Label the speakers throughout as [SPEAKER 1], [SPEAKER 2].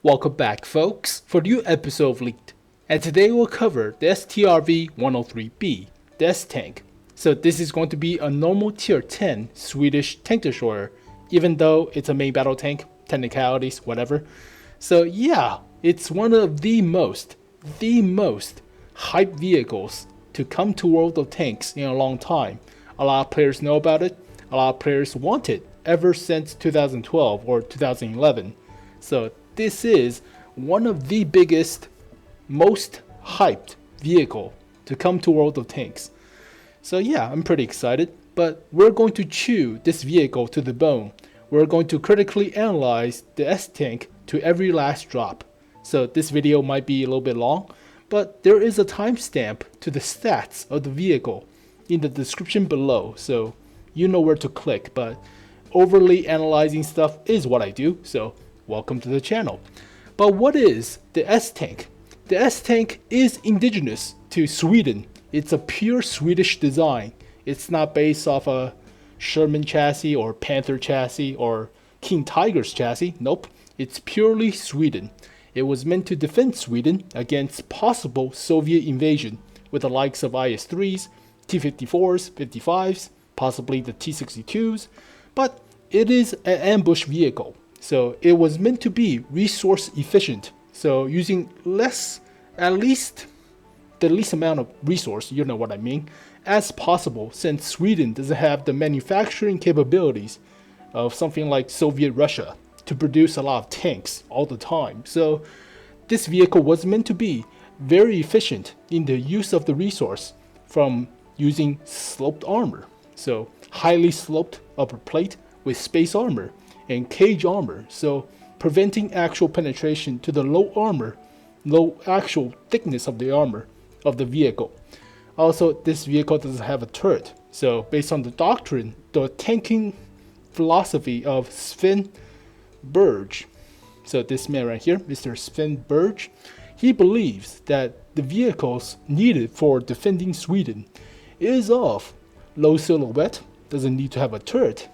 [SPEAKER 1] Welcome back, folks, for the new episode of Leaked. And today we'll cover the Strv 103B, the S-Tank. So this is going to be a normal tier 10 Swedish Tank Destroyer, even though it's a main battle tank, technicalities, whatever. So yeah, it's one of the most hyped vehicles to come to World of Tanks in a long time. A lot of players know about it, a lot of players want it ever since 2012 or 2011. So this is one of the biggest, most hyped vehicle to come to World of Tanks. So yeah, I'm pretty excited, but we're going to chew this vehicle to the bone. We're going to critically analyze the S-Tank to every last drop. So this video might be a little bit long, but there is a timestamp to the stats of the vehicle in the description below, so you know where to click, but overly analyzing stuff is what I do, so welcome to the channel. But what is the S-Tank? The S-Tank is indigenous to Sweden. It's a pure Swedish design. It's not based off a Sherman chassis or Panther chassis or King Tiger's chassis. Nope, it's purely Sweden. It was meant to defend Sweden against possible Soviet invasion with the likes of IS-3s, T-54s, 55s, possibly the T-62s, but it is an ambush vehicle. So it was meant to be resource efficient. So using at least the least amount of resource, you know what I mean, as possible, since Sweden doesn't have the manufacturing capabilities of something like Soviet Russia to produce a lot of tanks all the time. So this vehicle was meant to be very efficient in the use of the resource from using sloped armor. So highly sloped upper plate with space armor and cage armor, so preventing actual penetration to the low actual thickness of the armor of the vehicle. Also, this vehicle doesn't have a turret, so based on the doctrine, the tanking philosophy of Sven Berge, so this man right here, Mr. Sven Berge, he believes that the vehicles needed for defending Sweden is of low silhouette, doesn't need to have a turret,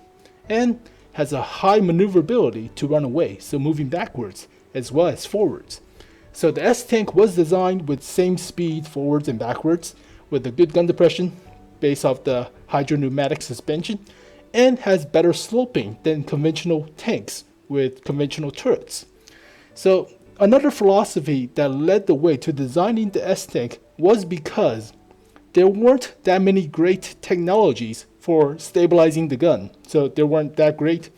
[SPEAKER 1] and has a high maneuverability to run away, so moving backwards as well as forwards. So the S-Tank was designed with same speed forwards and backwards, with a good gun depression based off the hydropneumatic suspension, and has better sloping than conventional tanks with conventional turrets. So another philosophy that led the way to designing the S-Tank was because there weren't that many great technologies for stabilizing the gun. So there weren't that great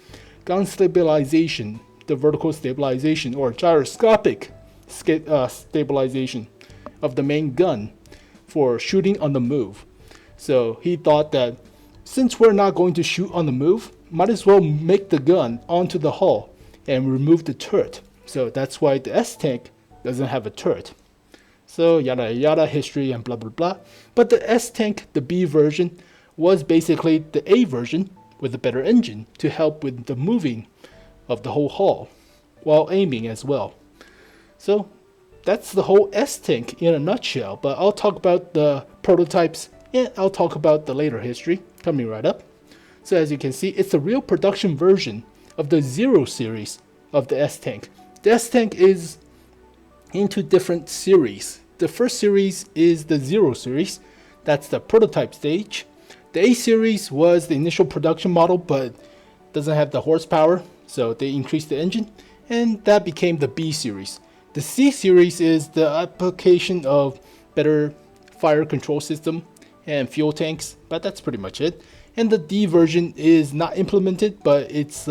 [SPEAKER 1] gun stabilization, the vertical stabilization or gyroscopic stabilization of the main gun for shooting on the move. So he thought that since we're not going to shoot on the move, might as well make the gun onto the hull and remove the turret. So that's why the S-Tank doesn't have a turret. So yada yada, history and blah blah blah. But the S-Tank, the B version, was basically the A version with a better engine to help with the moving of the whole hull while aiming as well. So that's the whole S-Tank in a nutshell, but I'll talk about the prototypes and I'll talk about the later history coming right up. So as you can see, it's a real production version of the Zero series of the S-Tank. The S-Tank is into different series. The first series is the Zero series, that's the prototype stage. The A series was the initial production model, but doesn't have the horsepower, so they increased the engine, and that became the B series. The C series is the application of better fire control system and fuel tanks, but that's pretty much it. And the D version is not implemented, but it's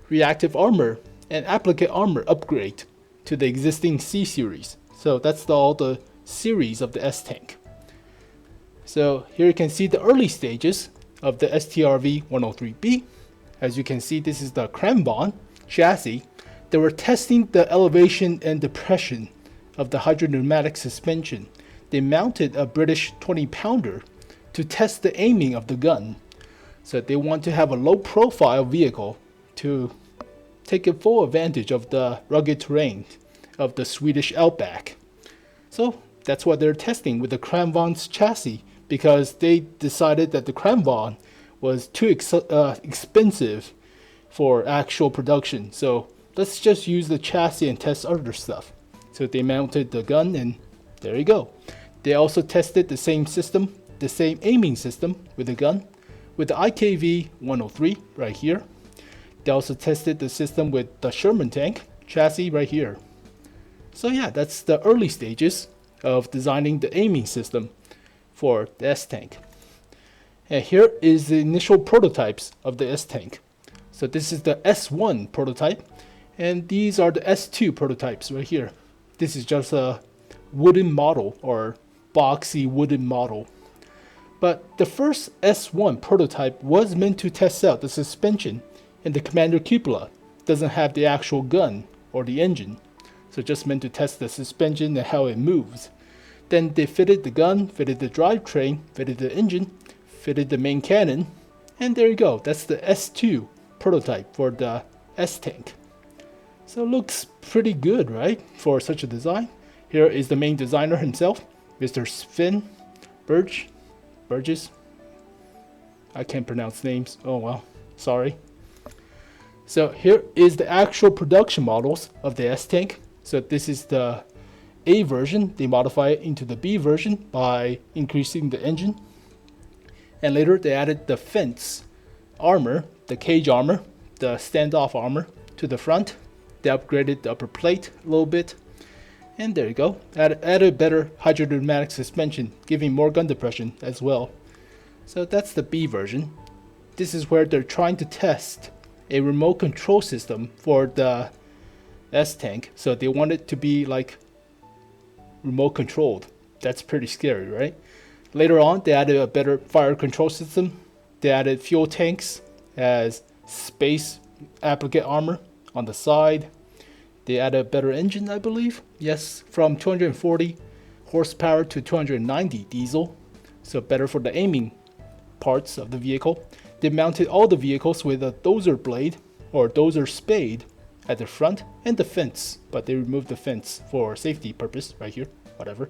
[SPEAKER 1] reactive armor and applicate armor upgrade to the existing C series. So that's all the series of the S-Tank. So here you can see the early stages of the Strv 103B. As you can see, this is the Cranbon chassis. They were testing the elevation and depression of the hydropneumatic suspension. They mounted a British 20-pounder to test the aiming of the gun. So they want to have a low profile vehicle to take a full advantage of the rugged terrain of the Swedish outback. So that's what they're testing with the Cranbon's chassis, because they decided that the Cranbon was too expensive for actual production. So let's just use the chassis and test other stuff. So they mounted the gun, and there you go. They also tested the same system, the same aiming system with the gun, with the IKV 103 right here. They also tested the system with the Sherman tank chassis right here. So yeah, that's the early stages of designing the aiming system for the S-Tank. And here is the initial prototypes of the S-Tank. So this is the S1 prototype, and these are the S2 prototypes right here. This is just a wooden model, or boxy wooden model. But the first S1 prototype was meant to test out the suspension and the commander cupola. Doesn't have the actual gun or the engine, so just meant to test the suspension and how it moves. Then they fitted the gun, fitted the drivetrain, fitted the engine, fitted the main cannon, and there you go. That's the S2 prototype for the S-Tank. So it looks pretty good, right, for such a design. Here is the main designer himself, Mr. Sven Burgess. I can't pronounce names. Oh well, sorry. So here is the actual production models of the S-Tank. So this is the A version. They modify it into the B version by increasing the engine. And later they added the fence armor, the cage armor, the standoff armor to the front. They upgraded the upper plate a little bit. And there you go. Added better hydrodynamic suspension, giving more gun depression as well. So that's the B version. This is where they're trying to test a remote control system for the S-Tank. So they want it to be like remote controlled. That's pretty scary, right? Later on, they added a better fire control system. They added fuel tanks as space applicate armor on the side. They added a better engine, I believe. Yes, from 240 horsepower to 290 diesel. So better for the aiming parts of the vehicle. They mounted all the vehicles with a dozer blade or dozer spade at the front and the fence, but they removed the fence for safety purpose right here, whatever.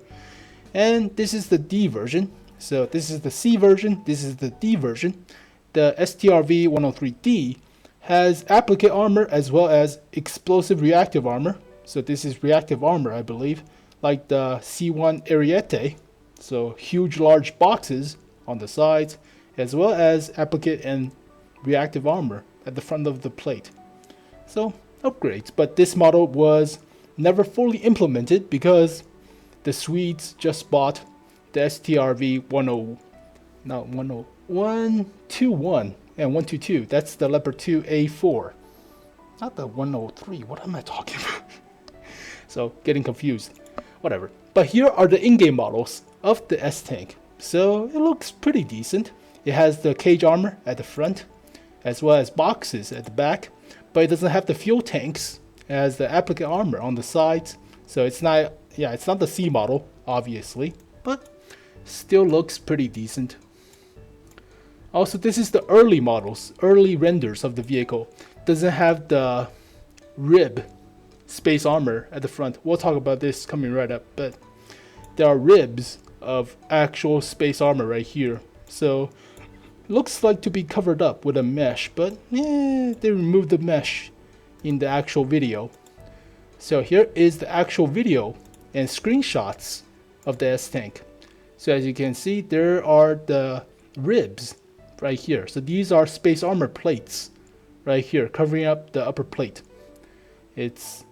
[SPEAKER 1] And this is the D version. So this is the C version, this is the D version. The Strv 103D has applicate armor as well as explosive reactive armor. So this is reactive armor, I believe, like the C1 Ariete. So huge large boxes on the sides, as well as applicate and reactive armor at the front of the plate. So upgrades, but this model was never fully implemented because the Swedes just bought the Strv 121 and 122. That's the Leopard 2 A4, not the 103. What am I talking about? So getting confused, whatever. But here are the in-game models of the S-Tank. So it looks pretty decent. It has the cage armor at the front, as well as boxes at the back, but it doesn't have the fuel tanks as the applicate armor on the sides. So it's not, it's not the C model, obviously, but still looks pretty decent. Also, this is the early models, early renders of the vehicle. Doesn't have the rib space armor at the front. We'll talk about this coming right up, but there are ribs of actual space armor right here. So looks like to be covered up with a mesh, but they removed the mesh in the actual video. So here is the actual video and screenshots of the S-Tank. So as you can see, there are the ribs right here. So these are space armor plates right here covering up the upper plate. It's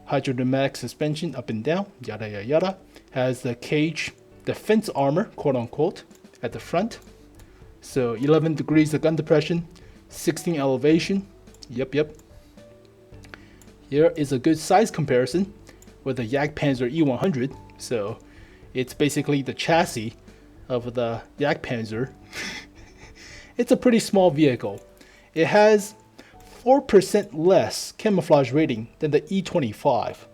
[SPEAKER 1] hydrodynamic suspension up and down, yada yada yada. Has the cage, the fence armor, quote unquote, at the front. So 11 degrees of gun depression, 16 elevation. Yep. Here is a good size comparison with the Jagdpanzer E100. So it's basically the chassis of the Jagdpanzer. It's a pretty small vehicle. It has 4% less camouflage rating than the E25.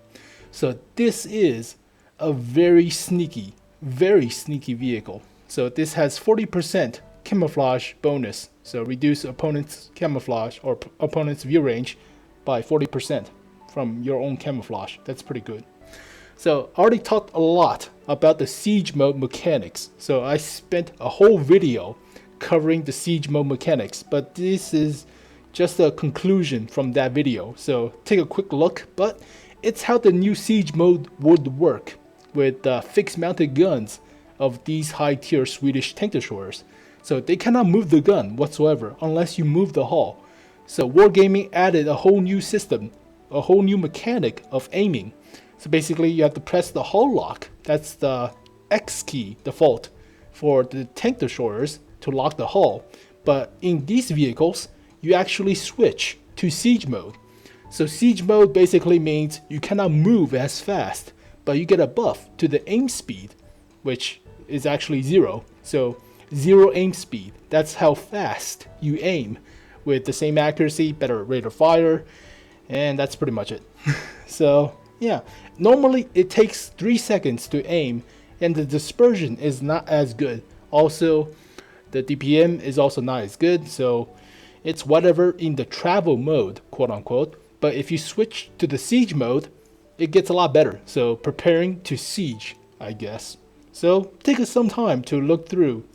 [SPEAKER 1] So this is a very sneaky vehicle. So this has 40% camouflage bonus. So reduce opponent's camouflage or opponent's view range by 40% from your own camouflage. That's pretty good. So I already talked a lot about the siege mode mechanics. So I spent a whole video covering the siege mode mechanics, but this is just a conclusion from that video. So take a quick look, but it's how the new siege mode would work with fixed mounted guns of these high tier Swedish tank destroyers. So they cannot move the gun whatsoever unless you move the hull. So Wargaming added a whole new system, a whole new mechanic of aiming. So basically you have to press the hull lock, that's the X key default for the tank destroyers to lock the hull. But in these vehicles, you actually switch to siege mode. So siege mode basically means you cannot move as fast, but you get a buff to the aim speed, which is actually 0. So 0 aim speed, that's how fast you aim with the same accuracy, better rate of fire, and that's pretty much it. So yeah, normally it takes 3 seconds to aim, and the dispersion is not as good. Also, the DPM is also not as good, so it's whatever in the travel mode, quote unquote. But if you switch to the siege mode, it gets a lot better. So preparing to siege, I guess. So take us some time to look through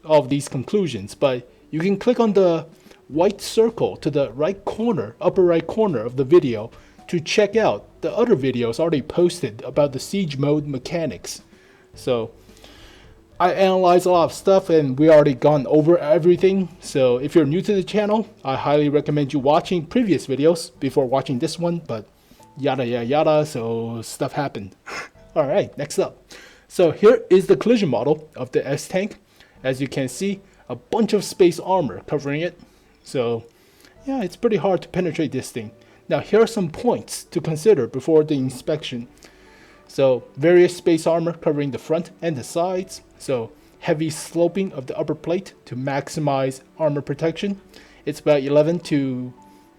[SPEAKER 1] all of these conclusions, but you can click on the white circle to the right corner, upper right corner of the video to check out the other videos already posted about the siege mode mechanics. So I analyze a lot of stuff and we already gone over everything. So if you're new to the channel, I highly recommend you watching previous videos before watching this one, but yada yada yada, so stuff happened. Alright, next up. So here is the collision model of the S-Tank. As you can see, a bunch of space armor covering it. So yeah, it's pretty hard to penetrate this thing. Now here are some points to consider before the inspection. So various space armor covering the front and the sides. So heavy sloping of the upper plate to maximize armor protection. It's about 11 to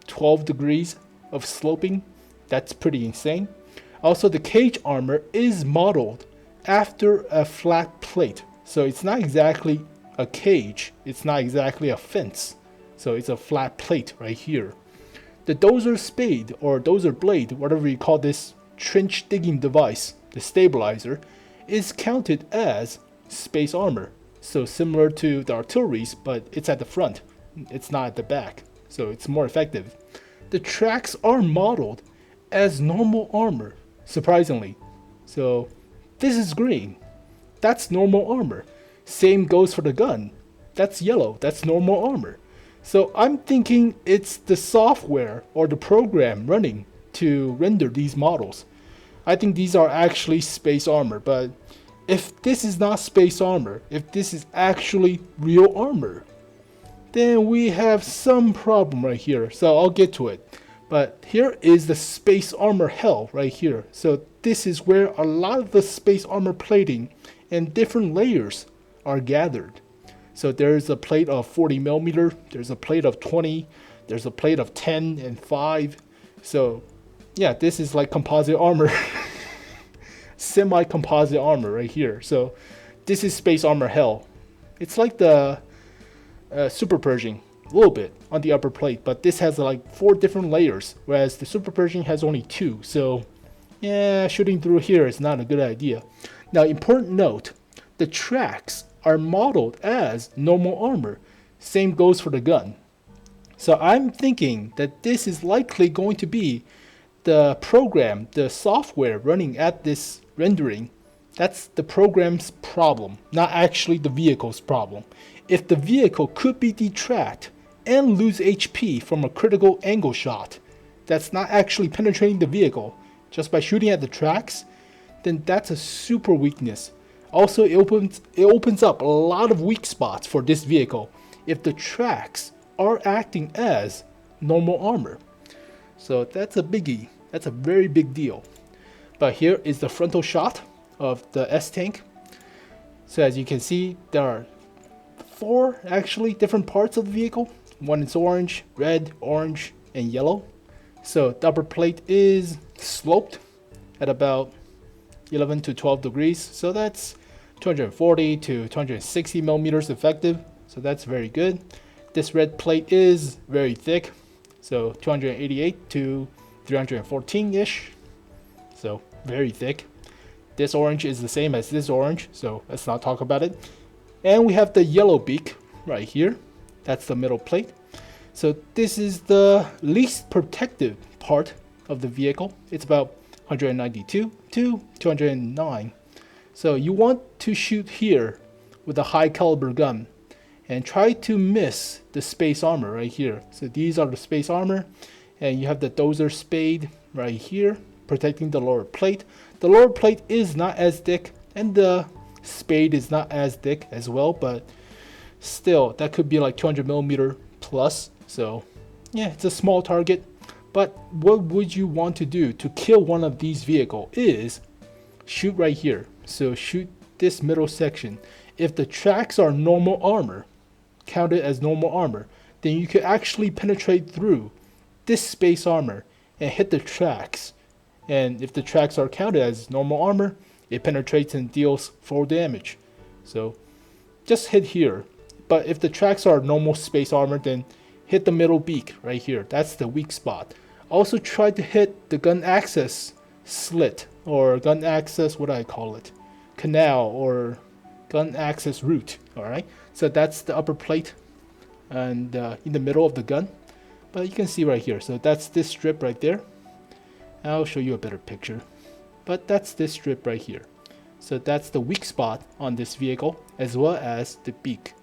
[SPEAKER 1] 12 degrees of sloping. That's pretty insane. Also, the cage armor is modeled after a flat plate. So it's not exactly a cage. It's not exactly a fence. So it's a flat plate right here. The dozer spade or dozer blade, whatever you call this trench digging device, the stabilizer, is counted as space armor. So similar to the artillery's, but it's at the front. It's not at the back. So it's more effective. The tracks are modeled as normal armor, surprisingly. So this is green. That's normal armor. Same goes for the gun. That's yellow. That's normal armor. So I'm thinking it's the software or the program running to render these models. I think these are actually space armor, but if this is not space armor, if this is actually real armor, then we have some problem right here. So I'll get to it. But here is the space armor hell right here. So this is where a lot of the space armor plating and different layers are gathered. So there's a plate of 40mm, there's a plate of 20, there's a plate of 10 and 5. So yeah, this is like composite armor. Semi-composite armor right here. So this is space armor hell. It's like the Super Pershing, a little bit on the upper plate, but this has like 4 different layers, whereas the Super Pershing has only 2. So yeah, shooting through here is not a good idea. Now, important note, the tracks are modeled as normal armor. Same goes for the gun. So I'm thinking that this is likely going to be the program, the software running at this rendering. That's the program's problem, not actually the vehicle's problem. If the vehicle could be detracked and lose HP from a critical angle shot that's not actually penetrating the vehicle just by shooting at the tracks, then that's a super weakness. Also, it opens up a lot of weak spots for this vehicle if the tracks are acting as normal armor. So that's a biggie. That's a very big deal. But here is the frontal shot of the S-Tank. So as you can see, there are 4 actually different parts of the vehicle. One is orange, red, orange, and yellow. So the upper plate is sloped at about 11 to 12 degrees. So that's 240 to 260 millimeters effective. So that's very good. This red plate is very thick. So 288 to 314-ish. So very thick. This orange is the same as this orange, so let's not talk about it. And we have the yellow beak right here. That's the middle plate. So this is the least protective part of the vehicle. It's about 192 to 209. So you want to shoot here with a high caliber gun and try to miss the space armor right here. So these are the space armor, and you have the dozer spade right here protecting the lower plate. The lower plate is not as thick, and the spade is not as thick as well, but still that could be like 200mm plus. So yeah, it's a small target. But what would you want to do to kill one of these vehicles is shoot right here. So shoot this middle section. If the tracks are normal armor, counted as normal armor, then you could actually penetrate through this space armor and hit the tracks. And if the tracks are counted as normal armor, it penetrates and deals 4 damage. So just hit here. But if the tracks are normal space armor, then hit the middle beak right here. That's the weak spot. Also try to hit the gun access slit, or gun access, what do I call it? Canal, or gun access route. Alright, so that's the upper plate and in the middle of the gun. But you can see right here, so that's this strip right there. I'll show you a better picture. But that's this strip right here. So that's the weak spot on this vehicle, as well as the beak.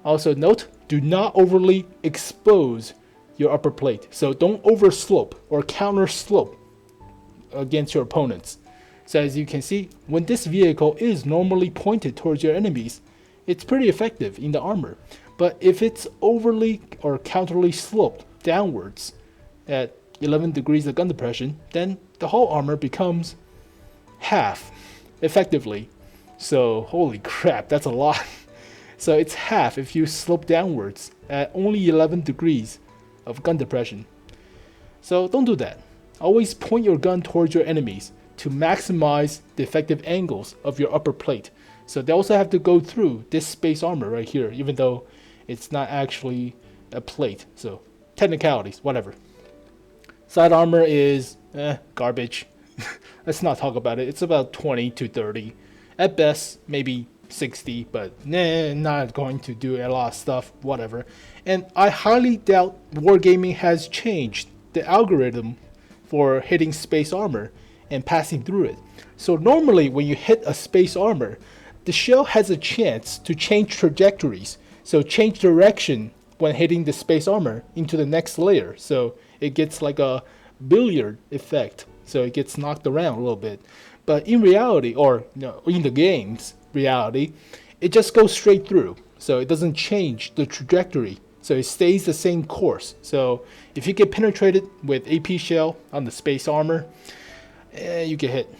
[SPEAKER 1] Also note, do not overly expose your upper plate. So don't overslope or counter slope against your opponents. So as you can see, when this vehicle is normally pointed towards your enemies, it's pretty effective in the armor. But if it's overly or counterly sloped downwards at 11 degrees of gun depression, then the whole armor becomes half effectively. So holy crap, that's a lot. So it's half if you slope downwards at only 11 degrees of gun depression. So don't do that. Always point your gun towards your enemies to maximize the effective angles of your upper plate. So they also have to go through this space armor right here, even though it's not actually a plate. So technicalities, whatever. Side armor is garbage. Let's not talk about it. It's about 20 to 30. At best, maybe 60, but not going to do a lot of stuff, whatever. And I highly doubt Wargaming has changed the algorithm for hitting space armor and passing through it. So normally when you hit a space armor, the shell has a chance to change trajectories, so change direction when hitting the space armor into the next layer. So it gets like a billiard effect, so it gets knocked around a little bit. But in reality, or in the game's reality, it just goes straight through, so it doesn't change the trajectory, so it stays the same course. So if you get penetrated with AP shell on the space armor, you get hit.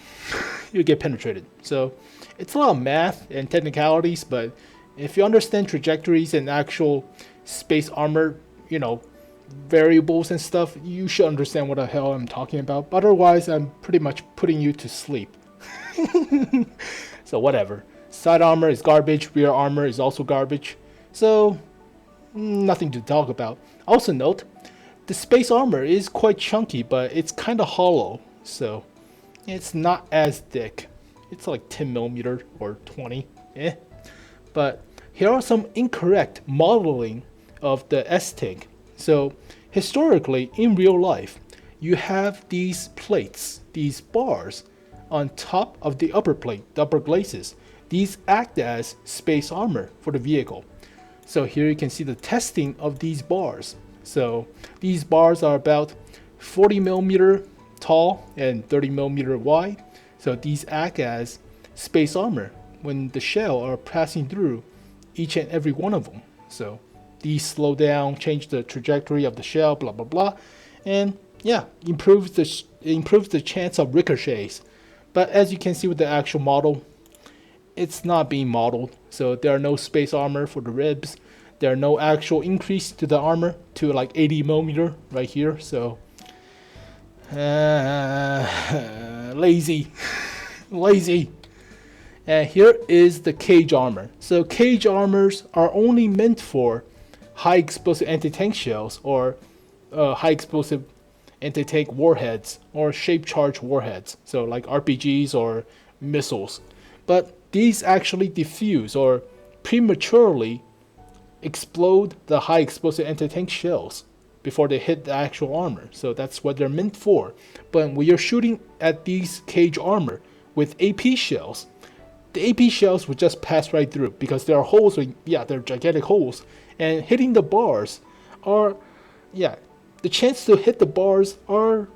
[SPEAKER 1] You get penetrated. So it's a lot of math and technicalities, but if you understand trajectories and actual space armor, variables and stuff, you should understand what the hell I'm talking about. But otherwise, I'm pretty much putting you to sleep. So whatever. Side armor is garbage, rear armor is also garbage. So nothing to talk about. Also note, the space armor is quite chunky, but it's kind of hollow, so it's not as thick. It's like 10mm or 20. But here are some incorrect modeling of the S-Tankl. So historically, in real life, you have these plates, these bars on top of the upper plate, the upper glacis. These act as space armor for the vehicle. So here you can see the testing of these bars. So these bars are about 40mm tall and 30mm wide. So these act as space armor when the shell are passing through each and every one of them. So these slow down, change the trajectory of the shell, blah blah blah, and yeah, improves the chance of ricochets. But as you can see with the actual model, it's not being modeled, so there are no space armor for the ribs. There are no actual increase to the armor to like 80mm right here. So lazy. And here is the cage armor. So cage armors are only meant for high explosive anti-tank shells or high explosive anti-tank warheads or shape charge warheads, so like RPGs or missiles. But these actually diffuse or prematurely explode the high explosive anti-tank shells before they hit the actual armor. So that's what they're meant for. But when you're shooting at these cage armor with AP shells, the AP shells would just pass right through because there are holes, they're gigantic holes. And hitting the bars are, the chance to hit the bars are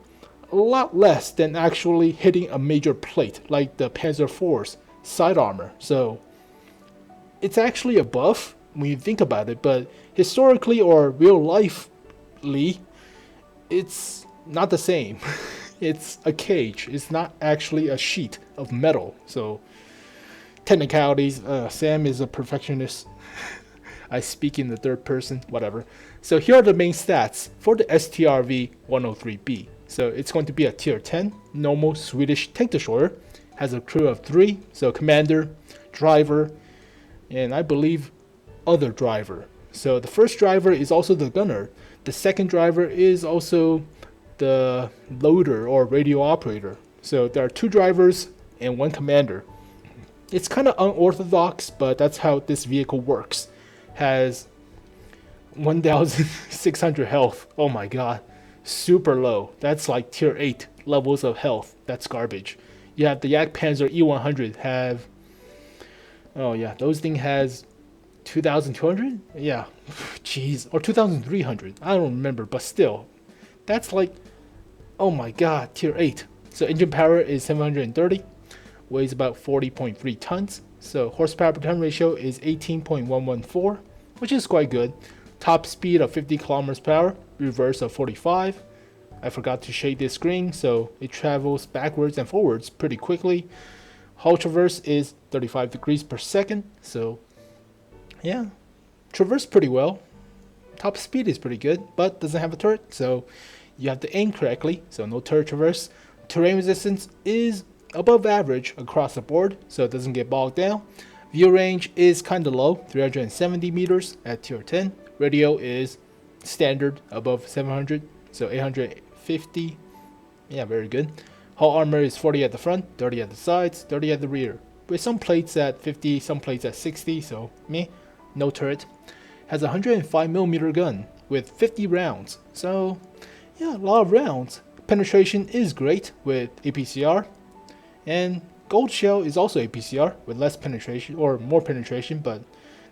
[SPEAKER 1] a lot less than actually hitting a major plate like the Panzer IV's side armor. So it's actually a buff when you think about it, but historically or real lifely, it's not the same. It's a cage. It's not actually a sheet of metal. So technicalities, Sam is a perfectionist. I speak in the third person, whatever. So here are the main stats for the Strv 103B. So it's going to be a tier 10 normal Swedish tank destroyer. Has a crew of 3, so commander, driver, and I believe other driver. So the first driver is also the gunner. The second driver is also the loader or radio operator. So there are 2 drivers and 1 commander. It's kind of unorthodox, but that's how this vehicle works. Has 1,600 health. Oh my god, super low. That's like tier 8 levels of health. That's garbage. You have the Yak Panzer E100 have, those thing has 2,200? Yeah, jeez, or 2,300. I don't remember, but still, that's like, oh my god, tier 8. So engine power is 730, weighs about 40.3 tons. So horsepower per ton ratio is 18.114, which is quite good. Top speed of 50 kilometers per hour, reverse of 45. I forgot to shade this screen, so it travels backwards and forwards pretty quickly. Hull traverse is 35 degrees per second, so yeah, traverse pretty well. Top speed is pretty good, but doesn't have a turret, so you have to aim correctly, so no turret traverse. Terrain resistance is above average across the board, so it doesn't get bogged down. View range is kind of low, 370 meters at tier 10. Radio is standard above 700, so 850. Yeah, very good. Hull armor is 40 at the front, 30 at the sides, 30 at the rear, with some plates at 50, some plates at 60, so meh. No turret. Has a 105mm gun with 50 rounds, so yeah, a lot of rounds. Penetration is great with APCR, and gold shell is also APCR with less penetration, or more penetration, but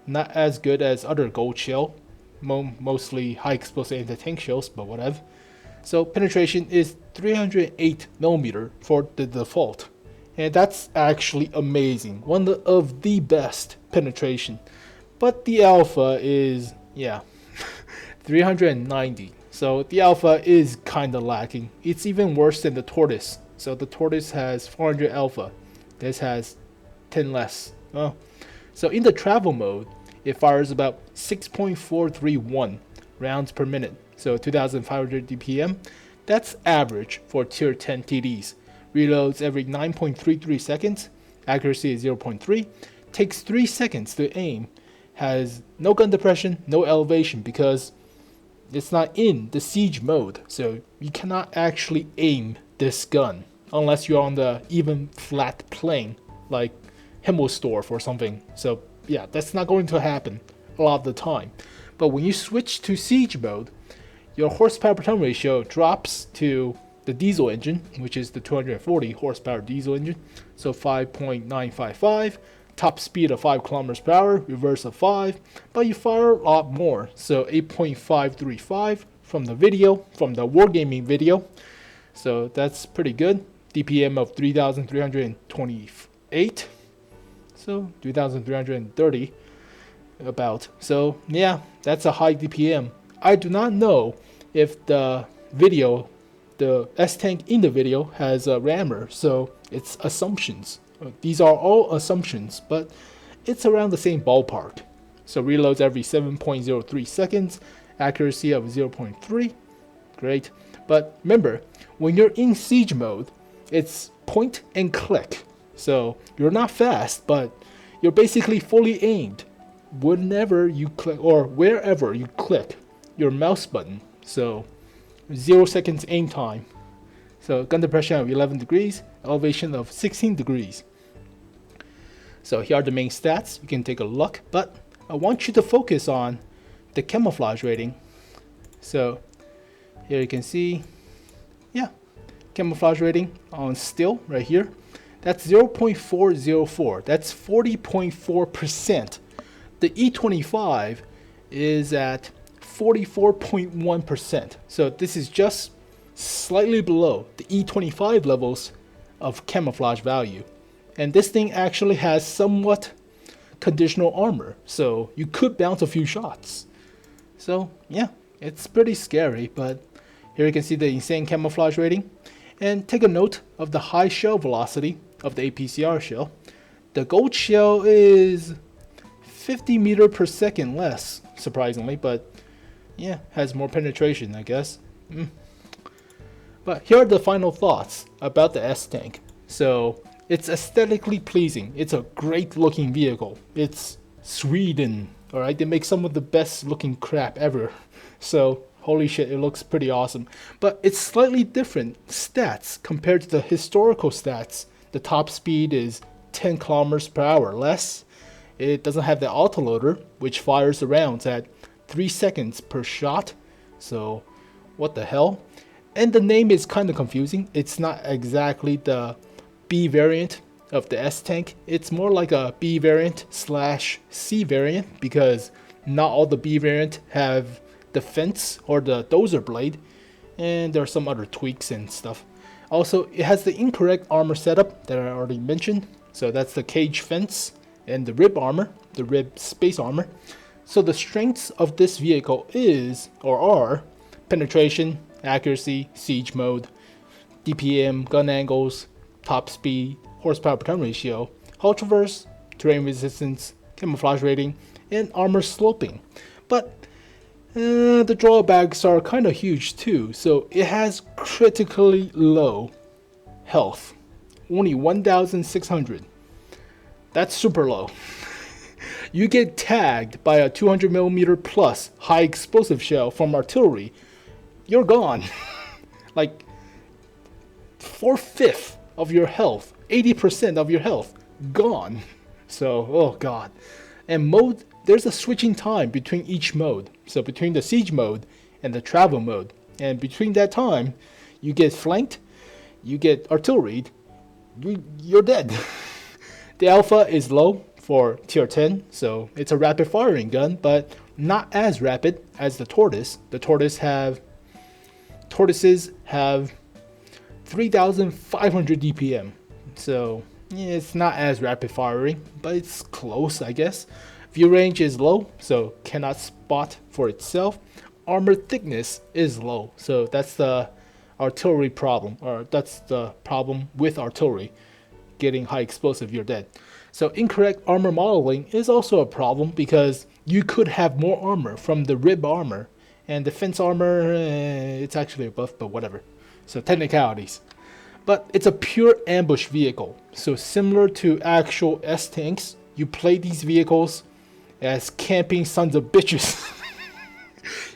[SPEAKER 1] not as good as other gold shell, mostly high explosive anti-tank shells, but whatever. So penetration is 308mm for the default, and that's actually amazing, one of the best penetration. But the alpha is 390. So the alpha is kinda lacking. It's even worse than the tortoise. So the tortoise has 400 alpha. This has 10 less. Oh. So in the travel mode, it fires about 6.431 rounds per minute. So 2,500 DPM. That's average for tier 10 TDs. Reloads every 9.33 seconds. Accuracy is 0.3. Takes 3 seconds to aim. Has no gun depression, no elevation, because it's not in the siege mode, so you cannot actually aim this gun unless you're on the even flat plane like Himmelsdorf or something. So yeah, that's not going to happen a lot of the time. But when you switch to siege mode, your horsepower per ton ratio drops to the diesel engine, which is the 240 horsepower diesel engine, so 5.955. Top speed of 5 kilometers per hour, reverse of 5, but you fire a lot more, so 8.535 from the video, from the wargaming video, so that's pretty good. DPM of 3,328, so 3,330 about. So yeah, that's a high DPM. I do not know if the video, the S-Tank in the video has a rammer, so it's assumptions. These are all assumptions, but it's around the same ballpark. So reloads every 7.03 seconds, accuracy of 0.3, great. But remember, when you're in siege mode, it's point and click. So you're not fast, but you're basically fully aimed whenever you click, or wherever you click your mouse button. So 0 seconds aim time. So gun depression of 11 degrees, elevation of 16 degrees. So here are the main stats. You can take a look, but I want you to focus on the camouflage rating. So here you can see, yeah, camouflage rating on steel right here. That's 0.404. That's 40.4%. The E25 is at 44.1%. So this is just slightly below the E25 levels of camouflage value. And this thing actually has somewhat conditional armor, so you could bounce a few shots. So yeah, it's pretty scary, but here you can see the insane camouflage rating. And take a note of the high shell velocity of the APCR shell. The gold shell is 50 meter per second less, surprisingly, but yeah, has more penetration, I guess. But here are the final thoughts about the S-Tank. So it's aesthetically pleasing. It's a great looking vehicle. It's Sweden, alright? They make some of the best looking crap ever. So holy shit, it looks pretty awesome. But it's slightly different stats compared to the historical stats. The top speed is 10 kilometers per hour less. It doesn't have the autoloader, which fires the rounds at 3 seconds per shot. So what the hell? And the name is kind of confusing. It's not exactly the B variant of the S-Tank. It's more like a B variant slash C variant, because not all the B variant have the fence or the dozer blade, and there are some other tweaks and stuff. Also, it has the incorrect armor setup that I already mentioned. So that's the cage fence and the rib armor, the rib space armor. So the strengths of this vehicle is, or are, penetration, accuracy, siege mode, DPM, gun angles, top speed, horsepower per ton ratio, hull traverse, terrain resistance, camouflage rating, and armor sloping. But the drawbacks are kind of huge too. So it has critically low health, only 1,600. That's super low. You get tagged by a 200mm plus high explosive shell from artillery, you're gone. Like 4/5 of your health, 80% of your health gone. So, oh god. And mode, there's a switching time between each mode. So between the siege mode and the travel mode. And between that time, you get flanked, you get artillery, you're dead. The alpha is low for tier 10, so it's a rapid firing gun, but not as rapid as the tortoise. The tortoises have 3,500 DPM, so yeah, it's not as rapid firing, but it's close, I guess. View range is low, so cannot spot for itself. Armor thickness is low, so that's the artillery problem, or that's the problem with artillery. Getting high explosive, you're dead. So incorrect armor modeling is also a problem, because you could have more armor from the rib armor, and defense armor, it's actually a buff, but whatever. So technicalities. But it's a pure ambush vehicle, so similar to actual S-Tanks, you play these vehicles as camping sons of bitches.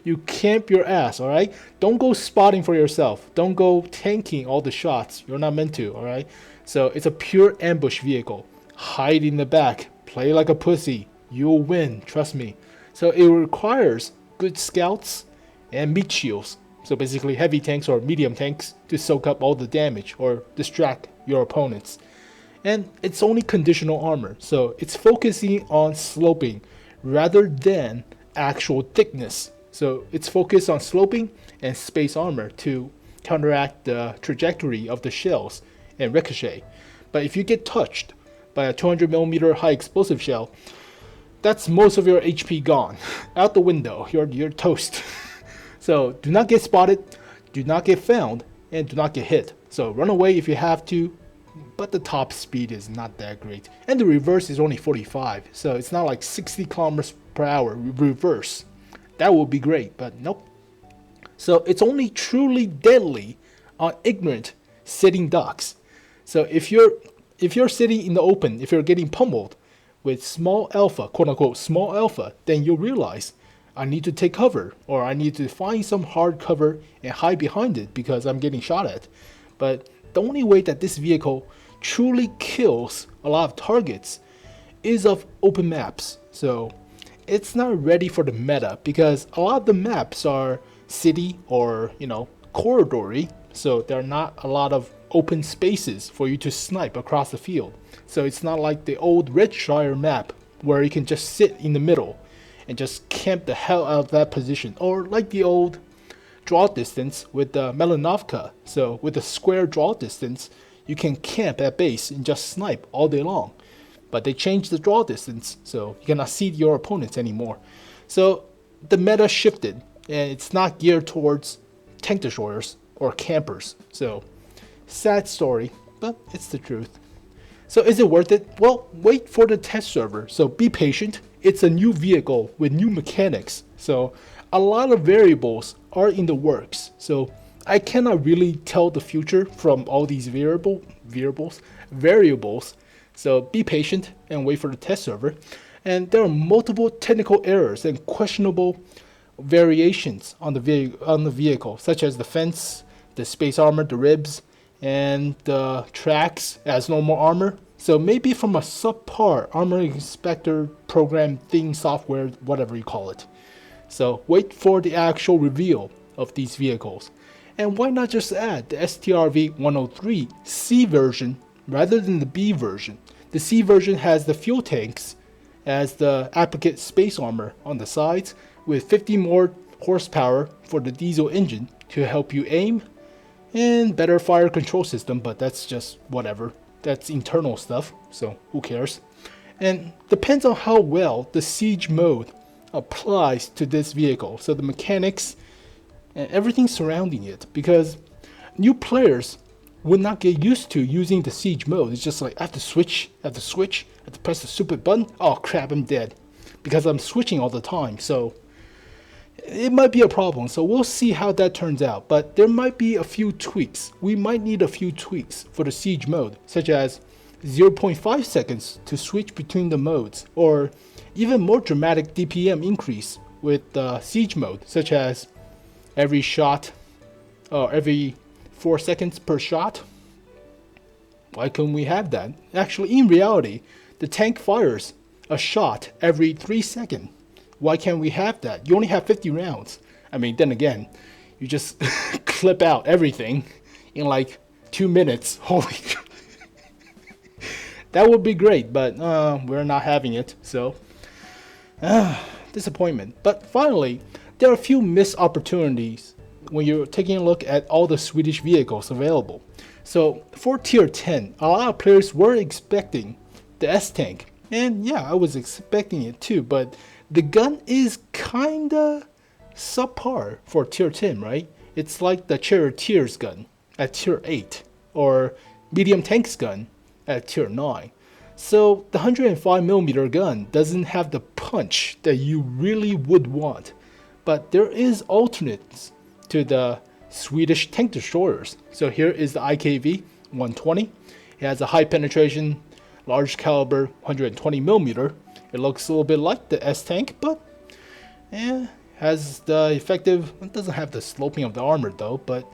[SPEAKER 1] You camp your ass, alright? Don't go spotting for yourself. Don't go tanking all the shots. You're not meant to, alright? So it's a pure ambush vehicle. Hide in the back. Play like a pussy. You'll win, trust me. So it requires good scouts and meat shields. So basically heavy tanks or medium tanks to soak up all the damage or distract your opponents. And it's only conditional armor. So it's focusing on sloping rather than actual thickness. So it's focused on sloping and space armor to counteract the trajectory of the shells and ricochet. But if you get touched by a 200mm high explosive shell, that's most of your HP gone. Out the window, you're toast. So do not get spotted, do not get found, and do not get hit. So run away if you have to, but the top speed is not that great. And the reverse is only 45, so it's not like 60 kilometers per hour reverse. That would be great, but nope. So it's only truly deadly on ignorant sitting ducks. So if you're sitting in the open, if you're getting pummeled with small alpha, quote unquote small alpha, then you'll realize I need to take cover, or I need to find some hard cover and hide behind it because I'm getting shot at. But the only way that this vehicle truly kills a lot of targets is of open maps. So it's not ready for the meta because a lot of the maps are city or, corridory, so there are not a lot of open spaces for you to snipe across the field. So it's not like the old Red Shire map where you can just sit in the middle and just camp the hell out of that position, or like the old draw distance with the Melanovka. So with a square draw distance, you can camp at base and just snipe all day long. But they changed the draw distance, so you cannot see your opponents anymore. So the meta shifted, and it's not geared towards tank destroyers or campers. So sad story, but it's the truth. So is it worth it? Well, wait for the test server. So be patient. It's a new vehicle with new mechanics. So a lot of variables are in the works. So I cannot really tell the future from all these variables. So be patient and wait for the test server. And there are multiple technical errors and questionable variations on the vehicle, such as the fence, the space armor, the ribs, and the tracks as normal armor. So maybe from a subpar armor inspector program thing, software, whatever you call it. So wait for the actual reveal of these vehicles. And why not just add the Strv 103C version rather than the B version? The C version has the fuel tanks as the applicate space armor on the sides with 50 more horsepower for the diesel engine to help you aim, and better fire control system, but that's just whatever. That's internal stuff, so who cares? And depends on how well the siege mode applies to this vehicle. So the mechanics and everything surrounding it, because new players would not get used to using the siege mode. It's just like I have to switch, I have to press the stupid button. Oh crap, I'm dead because I'm switching all the time. So it might be a problem. So we'll see how that turns out. But there might be a few tweaks. We might need a few tweaks for the siege mode, such as 0.5 seconds to switch between the modes, or even more dramatic DPM increase with siege mode, such as every 4 seconds per shot. Why couldn't we have that? Actually, in reality, the tank fires a shot every 3 seconds. Why can't we have that? You only have 50 rounds. I mean, then again, you just clip out everything in like 2 minutes. Holy that would be great, but we're not having it, so disappointment. But finally, there are a few missed opportunities when you're taking a look at all the Swedish vehicles available. So for tier 10, a lot of players were expecting the S-Tank, and yeah, I was expecting it too, but the gun is kinda subpar for tier 10, right? It's like the charioteer's gun at tier 8, or medium tank's gun at tier 9. So the 105mm gun doesn't have the punch that you really would want, but there is alternates to the Swedish Tank Destroyers. So here is the IKV 120. It has a high penetration, large caliber 120mm. It looks a little bit like the S-Tank, but has the effective, it doesn't have the sloping of the armor though, but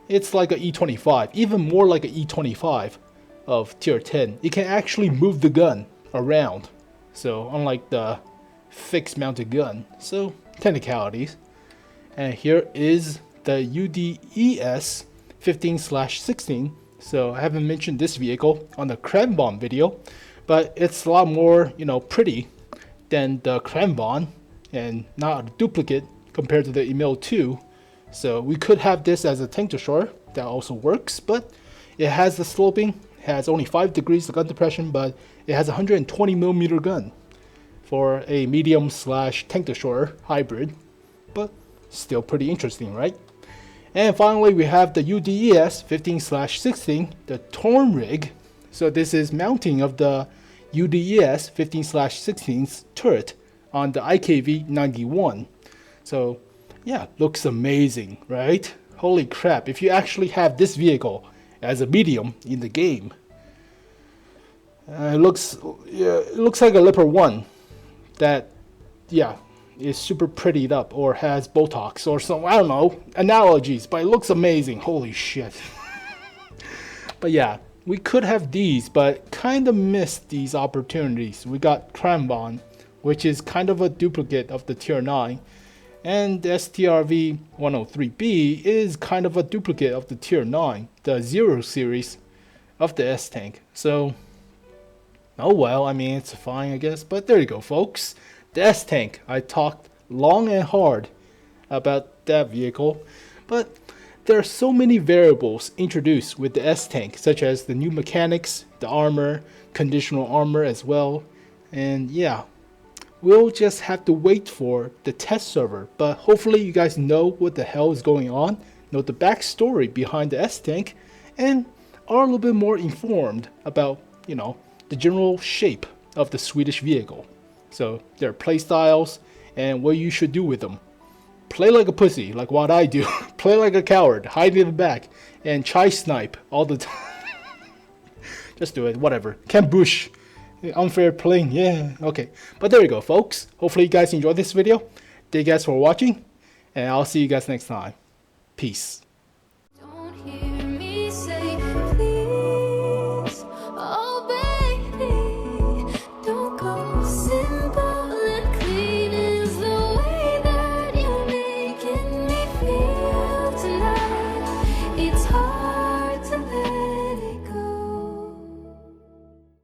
[SPEAKER 1] it's like an E25, even more like an E25 of tier 10. It can actually move the gun around, so unlike the fixed mounted gun. So technicalities. And here is the UDES 15/16. So I haven't mentioned this vehicle on the Kranbon video, but it's a lot more, pretty than the Kranbon and not a duplicate compared to the EMIL 2. So we could have this as a tank destroyer. That also works, but it has the sloping, has only 5 degrees of gun depression, but it has a 120mm gun for a medium/tank destroyer hybrid, but still pretty interesting, right? And finally, we have the UDES 15/16, the Torn rig. So this is mounting of the UDES 15/16's turret on the IKV 91. So yeah, looks amazing, right? Holy crap, if you actually have this vehicle as a medium in the game. It looks like a Leopard 1 that, is super prettied up or has Botox or some, I don't know, analogies, but it looks amazing. Holy shit. But yeah, we could have these, but kind of missed these opportunities. We got Kranbon which is kind of a duplicate of the Tier 9. And the Strv 103B is kind of a duplicate of the Tier 9, the 0 series of the S-Tank. So, oh well, I mean, it's fine, I guess. But there you go, folks. The S-Tank. I talked long and hard about that vehicle. But there are so many variables introduced with the S-Tank, such as the new mechanics, the armor, conditional armor as well. And yeah, we'll just have to wait for the test server. But hopefully you guys know what the hell is going on, know the backstory behind the S-Tank, and are a little bit more informed about, you know, the general shape of the Swedish vehicle. So their playstyles and what you should do with them. Play like a pussy, like what I do. Play like a coward, hide in the back, and try snipe all the time. Just do it, whatever. Camp Bush. Unfair playing, yeah, okay. But there you go, folks. Hopefully you guys enjoyed this video. Thank you guys for watching, and I'll see you guys next time. Peace.